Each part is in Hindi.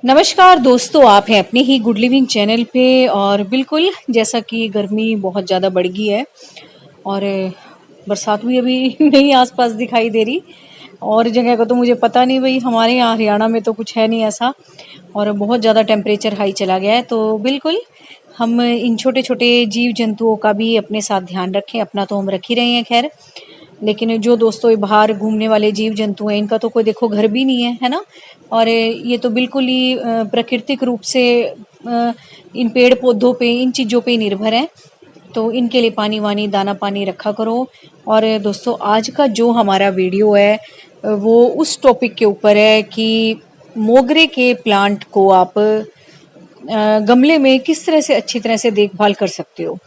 नमस्कार दोस्तों, आप हैं अपने ही गुड लिविंग चैनल पे। और बिल्कुल जैसा कि गर्मी बहुत ज़्यादा बढ़ गई है और बरसात भी अभी नहीं आसपास दिखाई दे रही। और जगह का तो मुझे पता नहीं भाई, हमारे यहाँ हरियाणा में तो कुछ है नहीं ऐसा। और बहुत ज़्यादा टेम्परेचर हाई चला गया है, तो बिल्कुल हम इन छोटे छोटे जीव जंतुओं का भी अपने साथ ध्यान रखें। अपना तो हम रख ही रहे हैं खैर, लेकिन जो दोस्तों ये बाहर घूमने वाले जीव जंतु हैं, इनका तो कोई देखो घर भी नहीं है, है ना। और ये तो बिल्कुल ही प्राकृतिक रूप से इन पेड़ पौधों पे, इन चीज़ों पे ही निर्भर है। तो इनके लिए पानी वानी दाना पानी रखा करो। और दोस्तों आज का जो हमारा वीडियो है वो उस टॉपिक के ऊपर है कि मोगरे के प्लांट को आप गमले में किस तरह से अच्छी तरह से देखभाल कर सकते हो।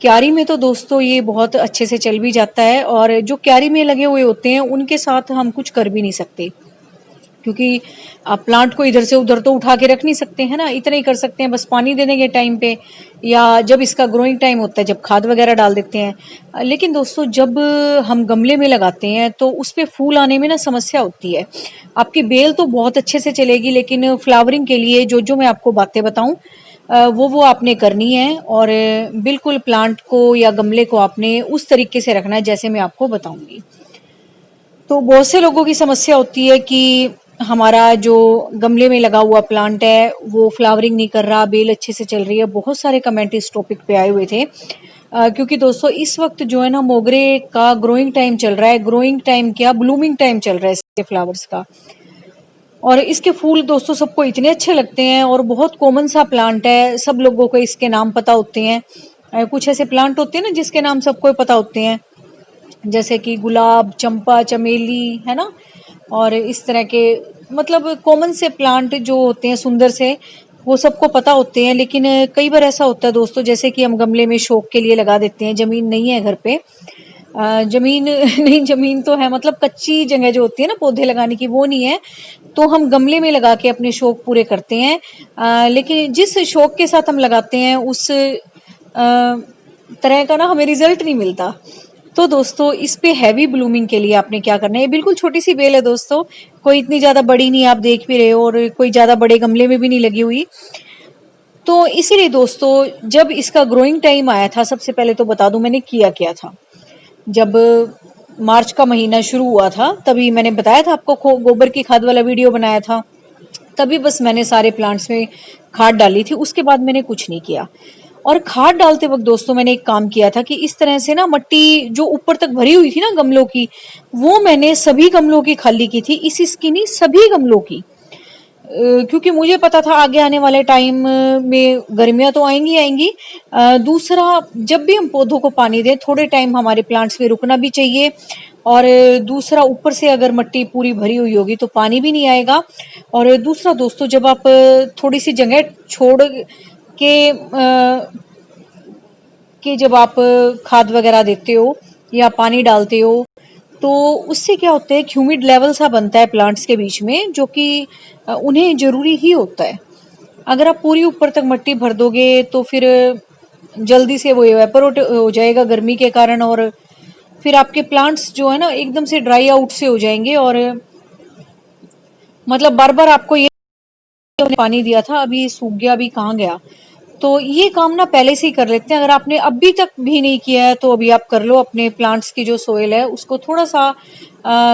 क्यारी में तो दोस्तों ये बहुत अच्छे से चल भी जाता है, और जो क्यारी में लगे हुए होते हैं उनके साथ हम कुछ कर भी नहीं सकते, क्योंकि आप प्लांट को इधर से उधर तो उठा के रख नहीं सकते हैं ना। इतना ही कर सकते हैं, बस पानी देने के टाइम पे या जब इसका ग्रोइंग टाइम होता है, जब खाद वगैरह डाल देते हैं। लेकिन दोस्तों जब हम गमले में लगाते हैं तो उस पे फूल आने में ना समस्या होती है। आपकी बेल तो बहुत अच्छे से चलेगी, लेकिन फ्लावरिंग के लिए जो जो मैं आपको बातें बताऊं वो आपने करनी है। और बिल्कुल प्लांट को या गमले को आपने उस तरीके से रखना है जैसे मैं आपको बताऊंगी। तो बहुत से लोगों की समस्या होती है कि हमारा जो गमले में लगा हुआ प्लांट है वो फ्लावरिंग नहीं कर रहा, बेल अच्छे से चल रही है। बहुत सारे कमेंट इस टॉपिक पे आए हुए थे, क्योंकि दोस्तों इस वक्त जो है ना मोगरे का ग्रोइंग टाइम चल रहा है। ग्रोइंग टाइम क्या, ब्लूमिंग टाइम चल रहा है इसके फ्लावर्स का। और इसके फूल दोस्तों सबको इतने अच्छे लगते हैं, और बहुत कॉमन सा प्लांट है, सब लोगों को इसके नाम पता होते हैं। कुछ ऐसे प्लांट होते हैं ना जिसके नाम सबको पता होते हैं, जैसे कि गुलाब, चंपा, चमेली, है ना। और इस तरह के मतलब कॉमन से प्लांट जो होते हैं सुंदर से, वो सबको पता होते हैं। लेकिन कई बार ऐसा होता है दोस्तों, जैसे कि हम गमले में शौक के लिए लगा देते हैं, जमीन नहीं है घर पे। जमीन नहीं, जमीन तो है, मतलब कच्ची जगह जो होती है ना पौधे लगाने की, वो नहीं है, तो हम गमले में लगा के अपने शौक पूरे करते हैं। लेकिन जिस शौक के साथ हम लगाते हैं उस तरह का ना हमें रिजल्ट नहीं मिलता। तो दोस्तों इस पे हैवी ब्लूमिंग के लिए आपने क्या करना है, ये बिल्कुल छोटी सी बेल है दोस्तों, कोई इतनी ज्यादा बड़ी नहीं, आप देख भी रहे हो, और कोई ज्यादा बड़े गमले में भी नहीं लगी हुई। तो इसीलिए दोस्तों जब इसका ग्रोइंग टाइम आया था, सबसे पहले तो बता दूं मैंने किया क्या था। जब मार्च का महीना शुरू हुआ था तभी मैंने बताया था आपको, गोबर की खाद वाला वीडियो बनाया था। तभी बस मैंने सारे प्लांट्स में खाद डाली थी, उसके बाद मैंने कुछ नहीं किया। और खाद डालते वक्त दोस्तों मैंने एक काम किया था कि इस तरह से ना मट्टी जो ऊपर तक भरी हुई थी ना गमलों की, वो मैंने सभी गमलों की खाली की थी, इसकी नहीं सभी गमलों की। क्योंकि मुझे पता था आगे आने वाले टाइम में गर्मियां तो आएंगी आएंगी। दूसरा, जब भी हम पौधों को पानी दें थोड़े टाइम हमारे प्लांट्स में रुकना भी चाहिए। और दूसरा, ऊपर से अगर मिट्टी पूरी भरी हुई होगी तो पानी भी नहीं आएगा। और दूसरा दोस्तों, जब आप थोड़ी सी जगह छोड़ के जब आप खाद वगैरह देते हो या पानी डालते हो, तो उससे क्या होता है, ह्यूमिड लेवल सा बनता है प्लांट्स के बीच में, जो कि उन्हें जरूरी ही होता है। अगर आप पूरी ऊपर तक मिट्टी भर दोगे तो फिर जल्दी से वो इवेपोरेट हो जाएगा गर्मी के कारण, और फिर आपके प्लांट्स जो है ना एकदम से ड्राई आउट से हो जाएंगे। और मतलब बार बार आपको ये पानी दिया था, अभी सूख गया, अभी कहाँ गया। तो ये काम ना पहले से ही कर लेते हैं। अगर आपने अभी तक भी नहीं किया है तो अभी आप कर लो। अपने प्लांट्स की जो सोइल है उसको थोड़ा सा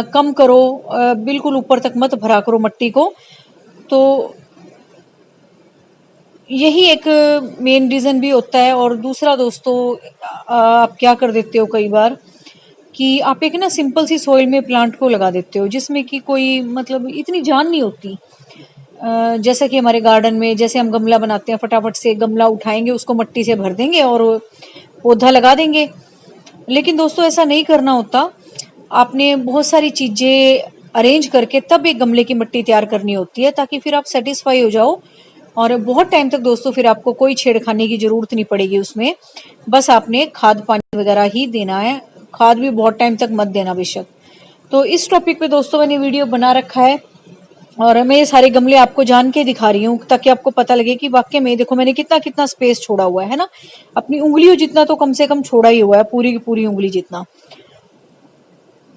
कम करो, बिल्कुल ऊपर तक मत भरा करो मिट्टी को। तो यही एक मेन रीजन भी होता है। और दूसरा दोस्तों, आप क्या कर देते हो कई बार कि आप एक ना सिंपल सी सोइल में प्लांट को लगा देते हो, जिसमें कि कोई मतलब इतनी जान नहीं होती। जैसे कि हमारे गार्डन में जैसे हम गमला बनाते हैं, फटाफट से गमला उठाएंगे, उसको मिट्टी से भर देंगे और पौधा लगा देंगे। लेकिन दोस्तों ऐसा नहीं करना होता। आपने बहुत सारी चीजें अरेंज करके तब एक गमले की मिट्टी तैयार करनी होती है, ताकि फिर आप सेटिस्फाई हो जाओ। और बहुत टाइम तक दोस्तों फिर आपको कोई छेड़खानी की जरूरत नहीं पड़ेगी उसमें। बस आपने खाद पानी वगैरह ही देना है, खाद भी बहुत टाइम तक मत देना बेशक। तो इस टॉपिक पे दोस्तों मैंने वीडियो बना रखा है, और मैं ये सारे गमले आपको जान के दिखा रही हूँ ताकि आपको पता लगे कि वाकई में देखो मैंने कितना कितना स्पेस छोड़ा हुआ है ना। अपनी उंगलियों जितना तो कम से कम छोड़ा ही हुआ है, पूरी की पूरी उंगली जितना।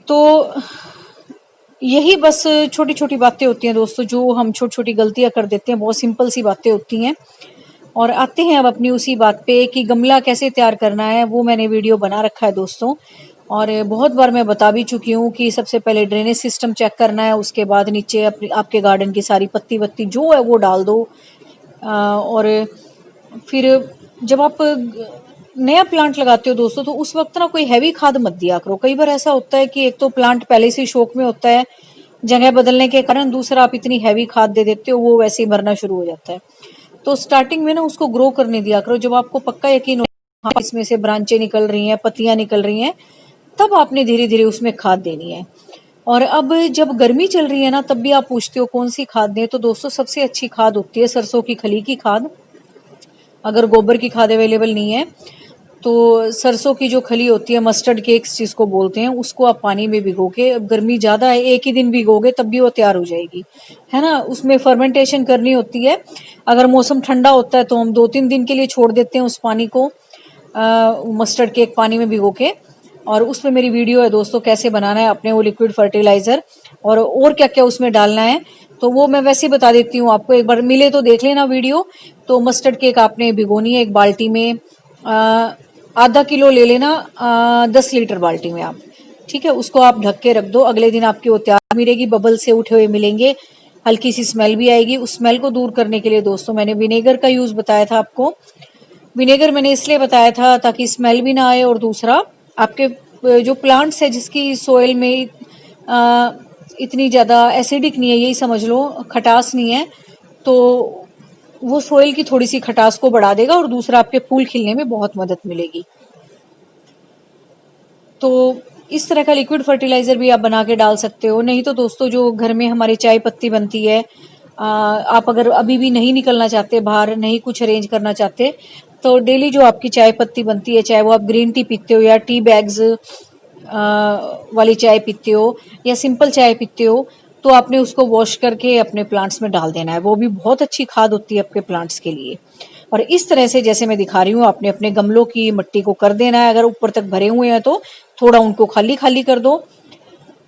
तो यही बस छोटी छोटी बातें होती हैं दोस्तों, जो हम छोटी छोटी गलतियां कर देते हैं, बहुत सिंपल सी बातें होती हैं। और आते हैं अब अपनी उसी बात पे कि गमला कैसे तैयार करना है, वो मैंने वीडियो बना रखा है दोस्तों। और बहुत बार मैं बता भी चुकी हूँ कि सबसे पहले ड्रेनेज सिस्टम चेक करना है, उसके बाद नीचे अपनी आपके गार्डन की सारी पत्ती वत्ती जो है वो डाल दो। और फिर जब आप नया प्लांट लगाते हो दोस्तों, तो उस वक्त ना कोई हैवी खाद मत दिया करो। कई बार ऐसा होता है कि एक तो प्लांट पहले से शौक में होता है जगह बदलने के कारण, दूसरा आप इतनी हैवी खाद दे देते हो वो वैसे ही मरना शुरू हो जाता है। तो स्टार्टिंग में ना उसको ग्रो करने दिया करो, जब आपको पक्का यकीन हो हाँ इसमें से ब्रांचें निकल रही हैं, पत्तियां निकल रही हैं, तब आपने धीरे धीरे उसमें खाद देनी है। और अब जब गर्मी चल रही है ना, तब भी आप पूछते हो कौन सी खाद दें, तो दोस्तों सबसे अच्छी खाद होती है सरसों की खली की खाद। अगर गोबर की खाद अवेलेबल नहीं है तो सरसों की जो खली होती है, मस्टर्ड केक्स जिसको बोलते हैं, उसको आप पानी में भिगो के, अब गर्मी ज्यादा है एक ही दिन भिगोगे तब भी वो तैयार हो जाएगी, है ना। उसमें फर्मेंटेशन करनी होती है। अगर मौसम ठंडा होता है तो हम 2-3 दिन के लिए छोड़ देते हैं उस पानी को, मस्टर्ड केक पानी में भिगो के। और उसमें मेरी वीडियो है दोस्तों, कैसे बनाना है अपने वो लिक्विड फर्टिलाइजर और क्या क्या उसमें डालना है, तो वो मैं वैसे ही बता देती हूँ आपको। एक बार मिले तो देख लेना वीडियो। तो मस्टर्ड केक आपने भिगोनी है एक बाल्टी में, आधा किलो ले लेना, 10 लीटर बाल्टी में आप, ठीक है। उसको आप ढक के रख दो, अगले दिन आपकी वो तैयार मिलेगी, बबल से उठे हुए मिलेंगे, हल्की सी स्मेल भी आएगी। उस स्मेल को दूर करने के लिए दोस्तों मैंने विनेगर का यूज बताया था आपको। विनेगर मैंने इसलिए बताया था ताकि स्मेल भी ना आए, और दूसरा आपके जो प्लांट्स है जिसकी सोयल में इतनी ज्यादा एसिडिक नहीं है, यही समझ लो, खटास नहीं है, तो वो सोयल की थोड़ी सी खटास को बढ़ा देगा, और दूसरा आपके फूल खिलने में बहुत मदद मिलेगी। तो इस तरह का लिक्विड फर्टिलाइजर भी आप बना के डाल सकते हो। नहीं तो दोस्तों जो घर में हमारी चाय पत्ती बनती है, आप अगर अभी भी नहीं निकलना चाहते बाहर, नहीं कुछ अरेंज करना चाहते, तो डेली जो आपकी चाय पत्ती बनती है, चाहे वो आप ग्रीन टी पीते हो या टी बैग्स वाली चाय पीते हो या सिंपल चाय पीते हो, तो आपने उसको वॉश करके अपने प्लांट्स में डाल देना है। वो भी बहुत अच्छी खाद होती है आपके प्लांट्स के लिए। और इस तरह से जैसे मैं दिखा रही हूँ, आपने अपने गमलों की मिट्टी को कर देना है। अगर ऊपर तक भरे हुए हैं तो थोड़ा उनको खाली खाली कर दो।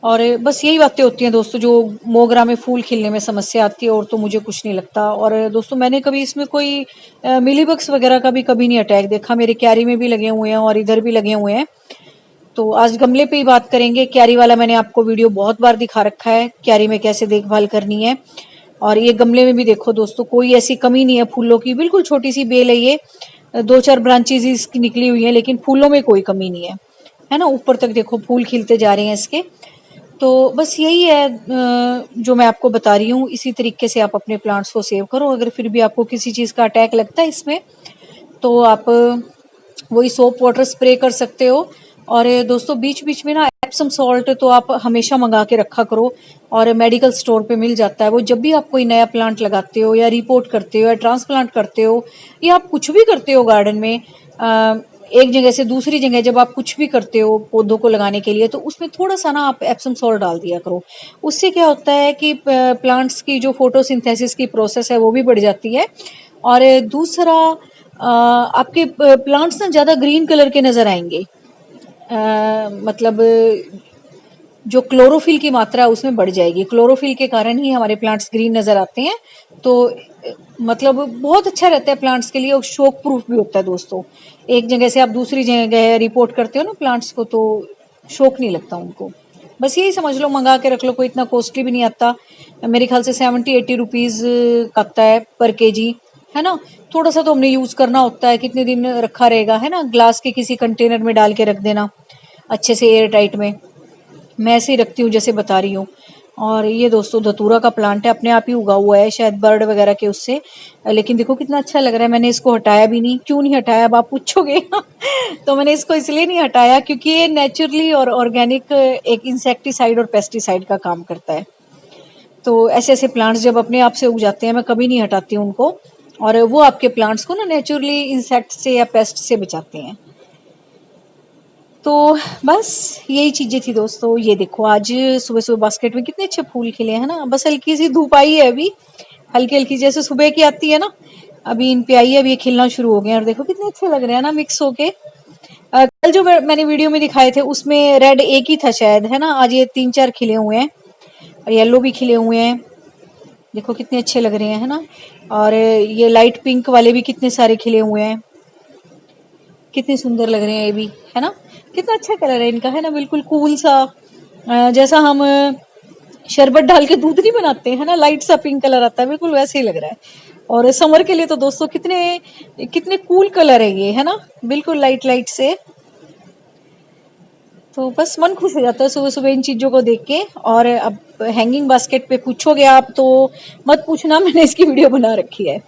और बस यही बातें होती हैं दोस्तों, जो मोगरा में फूल खिलने में समस्या आती है, और तो मुझे कुछ नहीं लगता। और दोस्तों मैंने कभी इसमें कोई मिलीबग्स वगैरह का भी कभी नहीं अटैक देखा। मेरे क्यारी में भी लगे हुए हैं और इधर भी लगे हुए हैं। तो आज गमले पे ही बात करेंगे। क्यारी वाला मैंने आपको वीडियो बहुत बार दिखा रखा है, क्यारी में कैसे देखभाल करनी है। और ये गमले में भी देखो दोस्तों, कोई ऐसी कमी नहीं है फूलों की, बिल्कुल छोटी सी बेल है ये, 2-4 ब्रांचेज इसकी निकली हुई है, लेकिन फूलों में कोई कमी नहीं है ना। ऊपर तक देखो फूल खिलते जा रहे हैं इसके। तो बस यही है जो मैं आपको बता रही हूँ। इसी तरीके से आप अपने प्लांट्स को सेव करो। अगर फिर भी आपको किसी चीज का अटैक लगता है इसमें, तो आप वही सोप वाटर स्प्रे कर सकते हो। और दोस्तों बीच बीच में ना एप्सम सॉल्ट तो आप हमेशा मंगा के रखा करो, और मेडिकल स्टोर पे मिल जाता है वो। जब भी आप कोई नया प्लांट लगाते हो या रिपोर्ट करते हो या ट्रांसप्लांट करते हो, या आप कुछ भी करते हो गार्डन में, एक जगह से दूसरी जगह जब आप कुछ भी करते हो पौधों को लगाने के लिए, तो उसमें थोड़ा सा ना आप एप्सम सॉल्ट डाल दिया करो। उससे क्या होता है कि प्लांट्स की जो फोटोसिंथेसिस की प्रोसेस है वो भी बढ़ जाती है। और दूसरा आपके प्लांट्स ना ज्यादा ग्रीन कलर के नजर आएंगे। मतलब जो क्लोरोफिल की मात्रा है उसमें बढ़ जाएगी। क्लोरोफिल के कारण ही हमारे प्लांट्स ग्रीन नजर आते हैं। तो मतलब बहुत अच्छा रहता है प्लांट्स के लिए, और शॉक प्रूफ भी होता है दोस्तों। एक जगह से आप दूसरी जगह रिपोर्ट करते हो ना प्लांट्स को, तो शौक नहीं लगता उनको। बस यही समझ लो, मंगा के रख लो, कोई इतना कॉस्टली भी नहीं आता। मेरे ख्याल से 70-80 रुपीज का आता है पर केजी, है ना। थोड़ा सा तो हमने यूज करना होता है, कितने दिन रखा रहेगा, है ना। ग्लास के किसी कंटेनर में डाल के रख देना अच्छे से एयर टाइट में। मैं ऐसे ही रखती हूँ जैसे बता रही हूँ। और ये दोस्तों धतूरा का प्लांट है, अपने आप ही उगा हुआ है, शायद बर्ड वगैरह के उससे, लेकिन देखो कितना अच्छा लग रहा है। मैंने इसको हटाया भी नहीं। क्यों नहीं हटाया अब आप पूछोगे तो मैंने इसको इसलिए नहीं हटाया क्योंकि ये नेचुरली और ऑर्गेनिक एक इंसेक्टिसाइड और पेस्टिसाइड का काम करता है। तो ऐसे ऐसे प्लांट्स जब अपने आप से उग जाते हैं, मैं कभी नहीं हटाती हूँ उनको, और वो आपके प्लांट्स को ना नेचुरली इंसेक्ट से या पेस्ट से बचाते हैं। तो बस यही चीजें थी दोस्तों। ये देखो आज सुबह सुबह बास्केट में कितने अच्छे फूल खिले हैं ना। बस हल्की सी धूप आई है अभी, हल्की हल्की जैसे सुबह की आती है ना, अभी इन पे आई है। अभी ये खिलना शुरू हो गए हैं, और देखो कितने अच्छे लग रहे हैं ना मिक्स होके। कल जो मैंने वीडियो में दिखाए थे उसमें रेड एक ही था शायद, है ना। आज ये 3-4 खिले हुए हैं। और येलो भी खिले हुए हैं, देखो कितने अच्छे लग रहे हैं, है ना। और ये लाइट पिंक वाले भी कितने सारे खिले हुए हैं, कितने सुंदर लग रहे हैं ये भी, है ना। कितना अच्छा कलर है इनका, है ना, बिल्कुल कूल सा, जैसा हम शरबत डाल के दूध नहीं बनाते हैं ना, लाइट सा पिंक कलर आता है, बिल्कुल वैसे ही लग रहा है। और समर के लिए तो दोस्तों कितने कितने कूल कलर है ये, है ना, बिल्कुल लाइट लाइट से। तो बस मन खुश हो जाता है सुबह सुबह इन चीजों को देख के। और अब हैंगिंग बास्केट पे पूछोगे आप तो मत पूछना, मैंने इसकी वीडियो बना रखी है।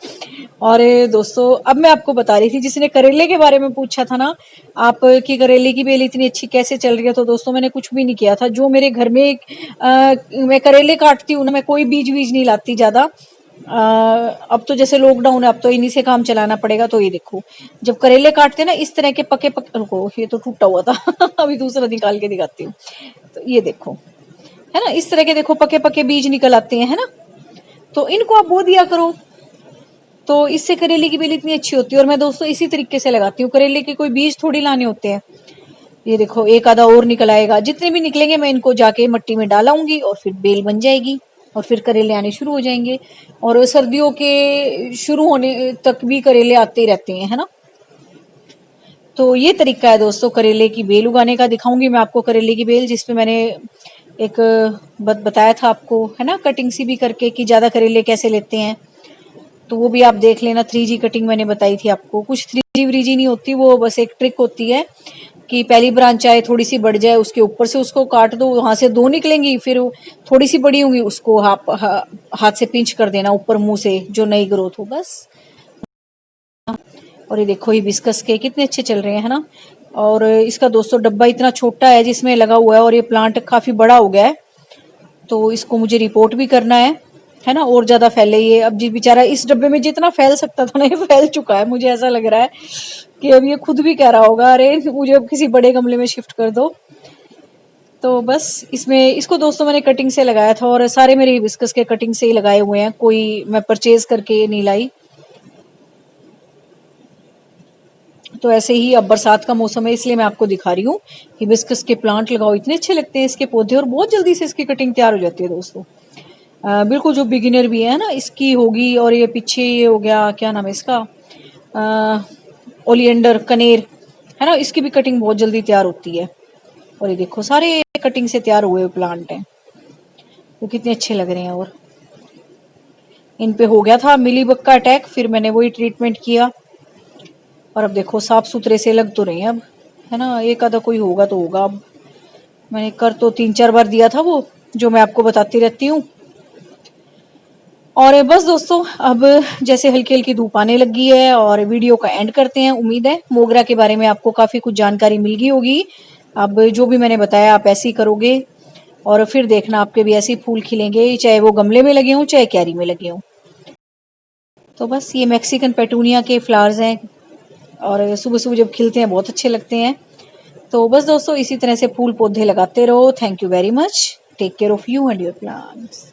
और दोस्तों अब मैं आपको बता रही थी, जिसने करेले के बारे में पूछा था ना, आप की करेले की बेल इतनी अच्छी कैसे चल रही है, तो दोस्तों मैंने कुछ भी नहीं किया था। जो मेरे घर में मैं करेले काटती हूँ ना, मैं कोई बीज बीज नहीं लाती ज्यादा। अब तो जैसे लॉकडाउन है, अब तो इन्हीं से काम चलाना पड़ेगा। तो ये देखो, जब करेले काटते हैं ना इस तरह के पके पके, रुको ये तो टूटा हुआ था अभी दूसरा निकाल के दिखाती हूँ। तो ये देखो, है ना, इस तरह के देखो पके पके बीज निकल आते हैं, है ना। तो इनको आप बो दिया करो, तो इससे करेले की बेल इतनी अच्छी होती है। और मैं दोस्तों इसी तरीके से लगाती हूँ, करेले के कोई बीज थोड़ी लाने होते हैं। ये देखो एक आधा और निकल आएगा, जितने भी निकलेंगे मैं इनको जाके मिट्टी में डालाऊंगी और फिर बेल बन जाएगी और फिर करेले आने शुरू हो जाएंगे। और सर्दियों के शुरू होने तक भी करेले आते ही रहते हैं, है ना। तो ये तरीका है दोस्तों करेले की बेल उगाने का। दिखाऊंगी मैं आपको करेले की बेल, जिसपे मैंने एक बताया था आपको, है ना, कटिंग सी भी करके कि ज्यादा करेले कैसे लेते हैं। तो वो भी आप देख लेना, 3G कटिंग मैंने बताई थी आपको। कुछ 3G व्रीजी नहीं होती, वो बस एक ट्रिक होती है कि पहली ब्रांच चाहे थोड़ी सी बढ़ जाए, उसके ऊपर से उसको काट दो, वहां से दो निकलेंगी, फिर थोड़ी सी बड़ी होंगी उसको हाथ से पिंच कर देना ऊपर मुंह से, जो नई ग्रोथ हो, बस। और ये देखो हिबिस्कस के कितने अच्छे चल रहे हैं, है ना। और इसका दोस्तों डब्बा इतना छोटा है जिसमें लगा हुआ है, और ये प्लांट काफी बड़ा हो गया है। तो इसको मुझे रिपोर्ट भी करना है ना, और ज्यादा फैले ये। अब जी बेचारा इस डब्बे में जितना फैल सकता था ना, ये फैल चुका है। मुझे ऐसा लग रहा है कि अब ये खुद भी कह रहा होगा, अरे मुझे अब किसी बड़े गमले में शिफ्ट कर दो। तो बस इसमें इसको दोस्तों मैंने कटिंग से लगाया था, और सारे मेरे हिबिस्कस के कटिंग से ही लगाए हुए हैं, कोई मैं परचेज करके नहीं लाई। तो ऐसे ही अब बरसात का मौसम है, इसलिए मैं आपको दिखा रही हूँ। हिबिस्कस के प्लांट लगाओ, इतने अच्छे लगते हैं इसके पौधे, और बहुत जल्दी से इसकी कटिंग तैयार हो जाती है दोस्तों। बिल्कुल जो बिगिनर भी है ना इसकी होगी। और ये पीछे ये हो गया, क्या नाम है इसका, ओलिएंडर कनेर, है ना, इसकी भी कटिंग बहुत जल्दी तैयार होती है। और ये देखो सारे कटिंग से तैयार हुए प्लांट हैं, वो कितने अच्छे लग रहे हैं। और इन पे हो गया था मिलीबग का अटैक, फिर मैंने वही ट्रीटमेंट किया, और अब देखो साफ सुथरे से लग तो रहे हैं अब, है ना। एक आधा कोई होगा तो होगा। अब मैंने कर तो 3-4 बार दिया था वो, जो मैं आपको बताती रहती हूँ। और बस दोस्तों अब जैसे हल्की हल्की धूप आने लगी है, और वीडियो का एंड करते हैं। उम्मीद है मोगरा के बारे में आपको काफी कुछ जानकारी मिल गई होगी। अब जो भी मैंने बताया आप ऐसे ही करोगे, और फिर देखना आपके भी ऐसे ही फूल खिलेंगे, चाहे वो गमले में लगे हों चाहे क्यारी में लगे हों। तो बस ये मैक्सिकन पेटूनिया के फ्लावर्स हैं, और सुबह सुबह जब खिलते हैं बहुत अच्छे लगते हैं। तो बस दोस्तों इसी तरह से फूल पौधे लगाते रहो। Thank you very much. Take care of you and your plants.